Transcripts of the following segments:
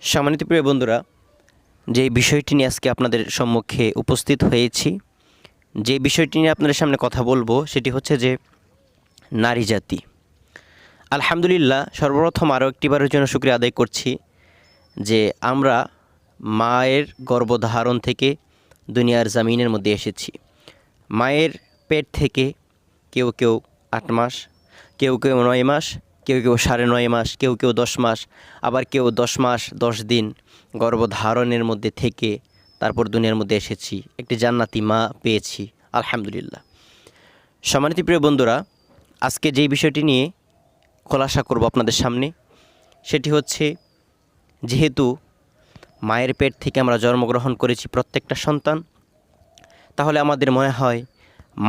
সম্মানিত প্রিয় বন্ধুরা, যে বিষয়টি নিয়ে আজকে আপনাদের সম্মুখে উপস্থিত হয়েছি, যে বিষয়টি নিয়ে আপনাদের সামনে কথা বলবো সেটি হচ্ছে যে নারী জাতি। আলহামদুলিল্লাহ, সর্বপ্রথম আরও একটিবারের জন্য শুকরিয়া আদায় করছি যে আমরা মায়ের গর্ভধারণ থেকে দুনিয়ার জামিনের মধ্যে এসেছি। মায়ের পেট থেকে কেউ কেউ 8 মাস, কেউ কেউ 9 মাস, কেউ কেউ 9.5 মাস, কেউ কেউ 10 মাস, আবার কেউ 10 মাস 10 দিন গর্ভধারণের মধ্যে থেকে তারপর দুনিয়ার মধ্যে এসেছি। একটি জান্নাতি মা পেয়েছি আলহামদুলিল্লাহ। সম্মানিত প্রিয় বন্ধুরা, আজকে যেই বিষয়টি নিয়ে খোলাসা করব আপনাদের সামনে সেটি হচ্ছে, যেহেতু মায়ের পেট থেকে আমরা জন্মগ্রহণ করেছি প্রত্যেকটা সন্তান, তাহলে আমাদের মনে হয়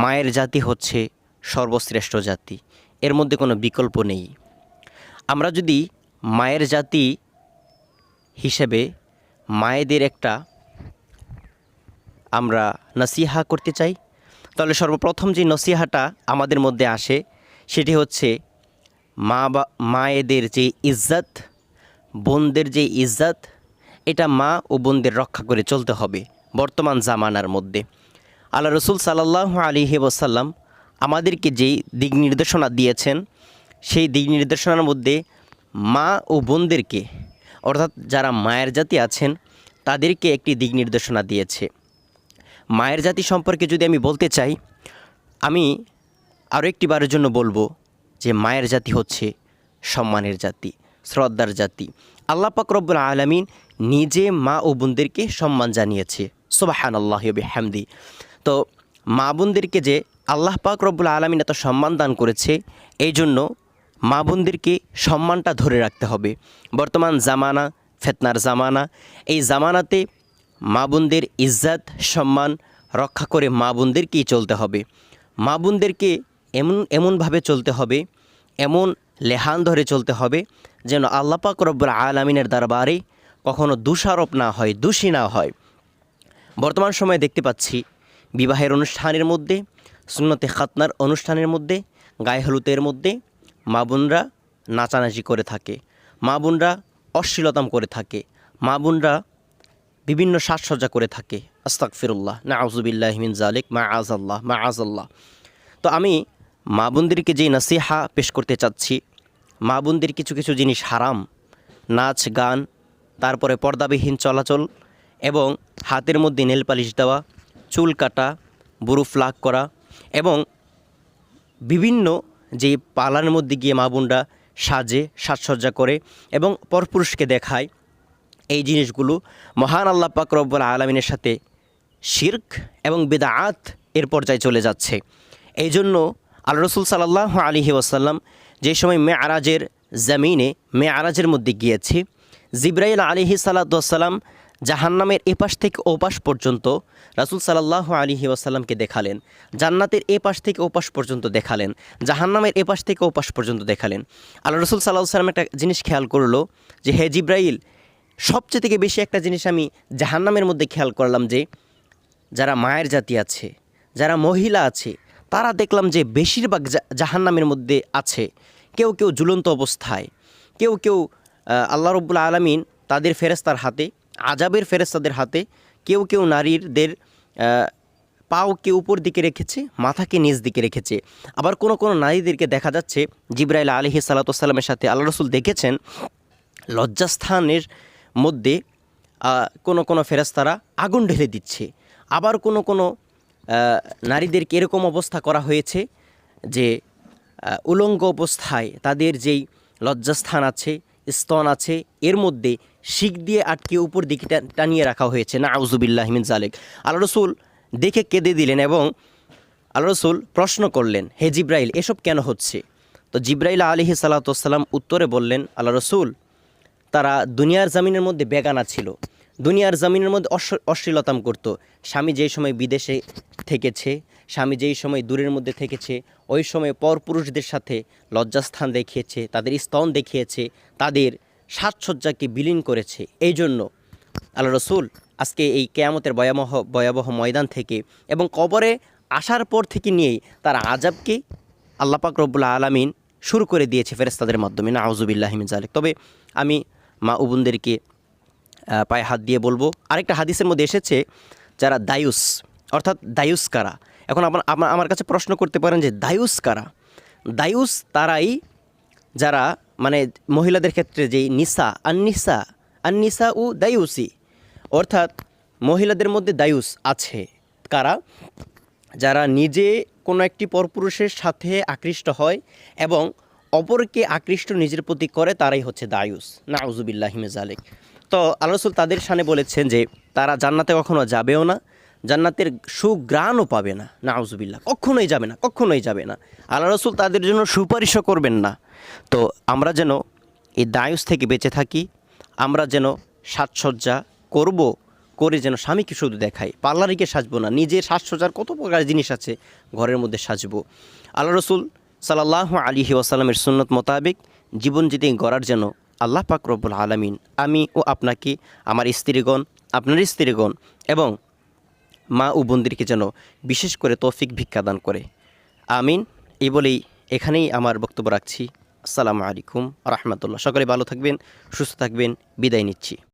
মায়ের জাতি হচ্ছে সর্বশ্রেষ্ঠ জাতি, এর মধ্যে কোনো বিকল্প নেই। আমরা যদি মায়ের জাতি হিসেবে মায়েদের একটা আমরা নসিহা করতে চাই, তাহলে সর্বপ্রথম যে নসিহাটা আমাদের মধ্যে আসে সেটি হচ্ছে মায়েদের যে ইজ্জত, বোনদের যে ইজ্জত, এটা মা ও বোনদের রক্ষা করে চলতে হবে। বর্তমান জামানার মধ্যে আল্লাহ রসুল সাল্লাল্লাহু আলাইহি ওয়াসাল্লাম আমাদেরকে যেই দিক নির্দেশনা দিয়েছেন, সেই দিক নির্দেশনার মধ্যে মা ও বোনদেরকে, অর্থাৎ যারা মায়ের জাতি আছেন তাদেরকে একটি দিক নির্দেশনা দিয়েছে। মায়ের জাতি সম্পর্কে যদি আমি বলতে চাই, আমি আরও একটি বারের জন্য বলবো যে মায়ের জাতি হচ্ছে সম্মানের জাতি, শ্রদ্ধার জাতি। আল্লাহ পাক রব্বুল আলামিন নিজে মা ও বোনদেরকে সম্মান জানিয়েছে, সুবহানাল্লাহি ওয়া বিহামদি। তো মা বোনদেরকে যে আল্লাহ পাক রব্বুল আলামিন এত সম্মান দান করেছে, এই জন্য মা বোনদেরকে সম্মানটা ধরে রাখতে হবে। বর্তমান জামানা ফিতনার জামানা, এই জামানাতে মা বোনদের ইজ্জত সম্মান রক্ষা করে মা বোনদেরকেই চলতে হবে। মা বোনদেরকে এমনভাবে চলতে হবে, এমন লেহান ধরে চলতে হবে যেন আল্লাহ পাক রব্বুল আলামিনের দরবারে কখনো দোষারোপ না হয়, দোষী না হয়। বর্তমান সময়ে দেখতে পাচ্ছি বিবাহের অনুষ্ঠানের মধ্যে, সুন্নতে খাতনার অনুষ্ঠানের মধ্যে, গায়ে হলুদের মধ্যে মা বোনরা নাচানাচি করে থাকে, মা বোনরা অশ্লীলতাম করে থাকে, মা বোনরা বিভিন্ন সাজসজ্জা করে থাকে। আস্তাগফিরুল্লাহ, নাউযুবিল্লাহি মিন যালিক, মাআযাল্লাহ। তো আমি মা বোনদেরকে যেই নসিহা পেশ করতে চাচ্ছি, মা বোনদের কিছু কিছু জিনিস হারাম, নাচ গান, তারপরে পর্দাবিহীন চলাচল এবং হাতের মধ্যে নেল পালিশ দেওয়া, চুল কাটা, বুরু ফ্লাক করা এবং বিভিন্ন যে পালার মধ্যে গিয়ে মা বোনরা সাজসজ্জা করে এবং পরপুরুষকে দেখায়, এই জিনিসগুলো মহান আল্লাহ পাক রব্বুল আলামিনের সাথে শিরক এবং বিদআত এর পর্যায়ে চলে যাচ্ছে। এই জন্য আল্লাহ রসুল সাল্লাল্লাহু আলাইহি ওয়াসাল্লাম যে সময় মেআরাজের মধ্যে গিয়েছে, জিবরাইল আলাইহিস সালাতু ওয়াসসালাম জাহান্নামের এপাশ থেকে ওপাশ পর্যন্ত রাসূল সাল্লাল্লাহু আলাইহি ওয়াসাল্লামকে দেখালেন, জান্নাতের এপাশ থেকে ওপাশ পর্যন্ত দেখালেন, জাহান্নামের এপাশ থেকে ওপাশ পর্যন্ত দেখালেন। আল্লাহ রসুল সাল্লাল্লাহু আলাইহি ওয়াসাল্লাম একটা জিনিস খেয়াল করলো যে, হে জিবরাইল, সবচেয়ে থেকে বেশি একটা জিনিস আমি জাহান্নামের মধ্যে খেয়াল করলাম যে যারা মায়ের জাতি আছে, যারা মহিলা আছে, তারা দেখলাম যে বেশিরভাগ জাহান্নামের মধ্যে আছে। কেউ কেউ ঝুলন্ত অবস্থায়, কেউ কেউ আল্লাহ রব্বুল আলামিন তাদের ফেরেশতার হাতে, আযাবের ফেরেশতাদের হাতে, কেউ কেউ নারীদের পাওকে উপর দিকে রেখেছে, মাথাকে নিচ দিকে রেখেছে। আবার কোনো কোনো নারীদেরকে দেখা যাচ্ছে, জিবরাইল আলাইহিস সালাতু ওয়াসসালামের সাথে আল্লাহ রসুল দেখেছেন লজ্জাস্থানের মধ্যে কোনো কোনো ফেরেশতারা আগুন ঢেলে দিচ্ছে। আবার কোনো কোনো নারীদেরকে এরকম অবস্থা করা হয়েছে যে উলঙ্গ অবস্থায় তাদের যেই লজ্জাস্থান আছে, স্তন আছে, এর মধ্যে শিক দিয়ে আটকে উপর দিকে টানিয়ে রাখা হয়েছে। নাউযুবিল্লাহি মিন যালিক। আল্লাহ রসুল দেখে কেঁদে দিলেন এবং আল্লাহ রসুল প্রশ্ন করলেন, হে জিবরাইল, এসব কেন হচ্ছে? তো জিবরাইল আলাইহিস সালাতু ওয়াসসালাম উত্তরে বললেন, আল্লাহ রসুল, তারা দুনিয়ার জমিনের মধ্যে বেগানা ছিল, দুনিয়ার জমিনের মধ্যে অশ্লীলতাম করত। স্বামী যেই সময় বিদেশে থেকেছে, স্বামী যেই সময় দূরের মধ্যে থেকেছে, ওই সময় পরপুরুষদের সাথে লজ্জাস্থান দেখিয়েছে, তাদের স্তন দেখিয়েছে, তাদের সাজসজ্জাকে বিলীন করেছে। এই জন্য আল্লাহ রসুল আজকে এই কিয়ামতের ভয়াবহ ময়দান থেকে এবং কবরে আসার পর থেকে নিয়েই তার আযাবকে আল্লাহ পাক রব্বুল আলামিন শুরু করে দিয়েছে ফেরেশতাদের মাধ্যমে। নাউযুবিল্লাহি মিন যালিক। তবে আমি মা ও বোনদেরকে পায়ে হাত দিয়ে বলবো। আরেকটা হাদিসের মধ্যে এসেছে যারা দায়ুস, অর্থাৎ দায়ুস কারা। এখন আমার কাছে প্রশ্ন করতে পারেন যে দায়ুস কারা? দায়ুস তারাই যারা মানে মহিলাদের ক্ষেত্রে যেই আন্নিসা ও দায়ুসি, অর্থাৎ মহিলাদের মধ্যে দায়ুস আছে কারা? যারা নিজে কোনো একটি পরপুরুষের সাথে আকৃষ্ট হয় এবং অপরকে আকৃষ্ট নিজের প্রতি করে, তারাই হচ্ছে দায়ুস। নাউজুবিল্লাহি মিন যালিক। তো আল্লাহ রাসূল তাদের শানে বলেছেন যে তারা জান্নাতে কখনো যাবেও না, জান্নাতের সুঘ্রাণও পাবে না। নাউজুবিল্লাহ, কখনোই যাবে না, কখনোই যাবে না। আল্লাহ রাসূল তাদের জন্য সুপারিশও করবেন না। তো আমরা যেন এই দায়ুস থেকে বেঁচে থাকি, আমরা যেন সাজসজ্জা করব, করে যেন স্বামীকে শুধু দেখাই, পার্লারিকে সাজবো না। নিজের সাজসজ্জার কত প্রকার জিনিস আছে ঘরের মধ্যে সাজবো। আল্লাহ রসুল সাল্লাল্লাহু আলাইহি ওয়াসাল্লামের সুন্নত মোতাবেক জীবন যদি গড়ার যেন আল্লাহ পাক রব্বুল আলামিন আমি ও আপনাকে, আমার স্ত্রীগণ, আপনার স্ত্রীগণ এবং মা ও বোনদেরকে যেন বিশেষ করে তৌফিক ভিক্ষা দান করে। আমিন। এই বলেই এখানেই আমার বক্তব্য রাখছি। আসসালামু আলাইকুম রাহমাতুল্লাহ। সকলে ভালো থাকবেন, সুস্থ থাকবেন, বিদায় নিচ্ছি।